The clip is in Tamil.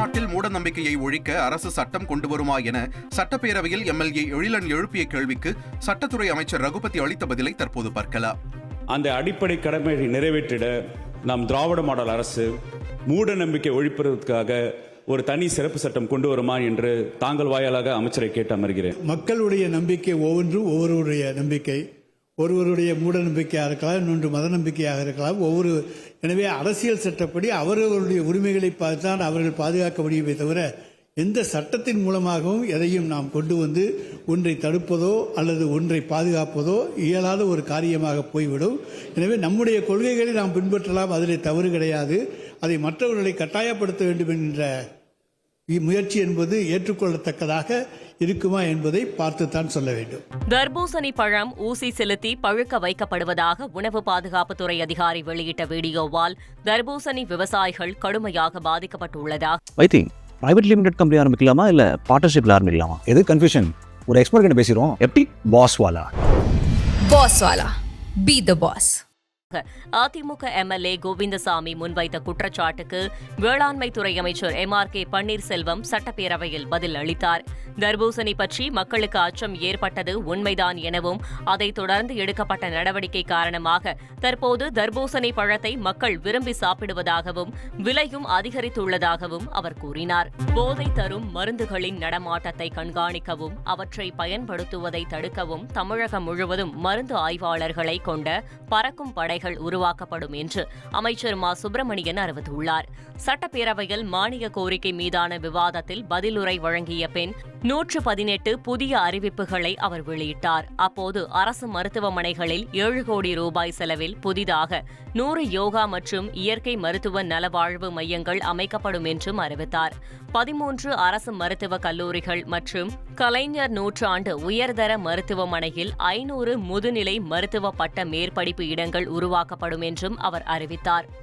தமிழ்நாட்டில் மூட நம்பிக்கையை ஒழிக்க அரசு சட்டம் கொண்டு வருமா என சட்டப்பேரவையில் எம்எல்ஏ எழிலன் எழுப்பிய கேள்விக்கு சட்டத்துறை அமைச்சர் ரகுபதி அளித்த பதிலை தற்போது பார்க்கலாம். அந்த அடிப்படை கடமையை நிறைவேற்றிட நம் திராவிட மாடல் அரசு மூட நம்பிக்கை ஒழிப்பதற்காக ஒரு தனி சிறப்பு சட்டம் கொண்டு வருமா என்று தாங்கள் வாயிலாக அமைச்சரை கேட்டு அமர்கிறேன். மக்களுடைய நம்பிக்கை ஒவ்வொன்றும் ஒவ்வொருவருடைய நம்பிக்கை, ஒருவருடைய மூட நம்பிக்கையாக இருக்கலாம், இன்னொன்று மத நம்பிக்கையாக இருக்கலாம். எனவே அரசியல் சட்டப்படி அவர்களுடைய உரிமைகளை தான் அவர்கள் பாதுகாக்க முடியுமே தவிர எந்த சட்டத்தின் மூலமாகவும் எதையும் நாம் கொண்டு வந்து ஒன்றை தடுப்பதோ அல்லது ஒன்றை பாதுகாப்பதோ இயலாத ஒரு காரியமாக போய்விடும். எனவே நம்முடைய கொள்கைகளை நாம் பின்பற்றலாம், அதில் தவறு கிடையாது. அதை மற்றவர்களை கட்டாயப்படுத்த வேண்டும் என்ற முயற்சி என்பது ஏற்றுக்கொள்ளத்தக்கதாக இருக்குமா என்பதை பார்த்துத்தான் சொல்ல வேண்டும். தர்பூசணி பழம் ஊசி செலுத்தி பழுக்க வைக்கப்படுவதாக உணவு பாதுகாப்புத்துறை அதிகாரி வெளியிட்ட வீடியோவால் தர்பூசணி விவசாயிகள் கடுமையாக பாதிக்கப்பட்டுள்ளதாக பிரைவேட் லிமிடெட் கம்பெனி ஆரம்பிக்கலாமா இல்ல பார்ட்னர்ஷிப்ல ஆரம்பிக்கலாமா? எது கன்ஃபியூஷன்? ஒரு எக்ஸ்பர்ட் கிட்ட பேசிரோம். எப்படி பாஸ்வாலா be the boss. AIADMK MLA Govindasamy முன்வைத்த குற்றச்சாட்டுக்கு வேளாண்மைத்துறை அமைச்சர் MRK பன்னீர்செல்வம் சட்டப்பேரவையில் பதில் அளித்தார். தர்பூசணி பற்றி மக்களுக்கு அச்சம் ஏற்பட்டது உண்மைதான் எனவும் அதைத் தொடர்ந்து எடுக்கப்பட்ட நடவடிக்கை காரணமாக தற்போது தர்பூசணி பழத்தை மக்கள் விரும்பி சாப்பிடுவதாகவும் விலையும் அதிகரித்துள்ளதாகவும் அவர் கூறினார். போதை தரும் மருந்துகளின் நடமாட்டத்தை கண்காணிக்கவும் அவற்றை பயன்படுத்துவதை தடுக்கவும் தமிழகம் முழுவதும் மருந்து ஆய்வாளர்களை கொண்ட பறக்கும் படைகள் உருவாக்கப்படும் என்று அமைச்சர் மா சுப்பிரமணியன் அறிவித்துள்ளார். சட்டப்பேரவையில் மானிய கோரிக்கை மீதான விவாதத்தில் பதிலுரை வழங்கிய பின் 118 புதிய அறிவிப்புகளை அவர் வெளியிட்டார். அப்போது அரசு மருத்துவமனைகளில் 7 கோடி ரூபாய் செலவில் புதிதாக 100 யோகா மற்றும் இயற்கை மருத்துவ நலவாழ்வு மையங்கள் அமைக்கப்படும் என்றும் அறிவித்தார். 13 அரசு மருத்துவக் கல்லூரிகள் மற்றும் கலைஞர் நூற்றாண்டு உயர்தர மருத்துவமனையில் 500 முதுநிலை மருத்துவ பட்ட மேற்படிப்பு இடங்கள் உருவாக்கப்படும் என்றும் அவர் அறிவித்தார்.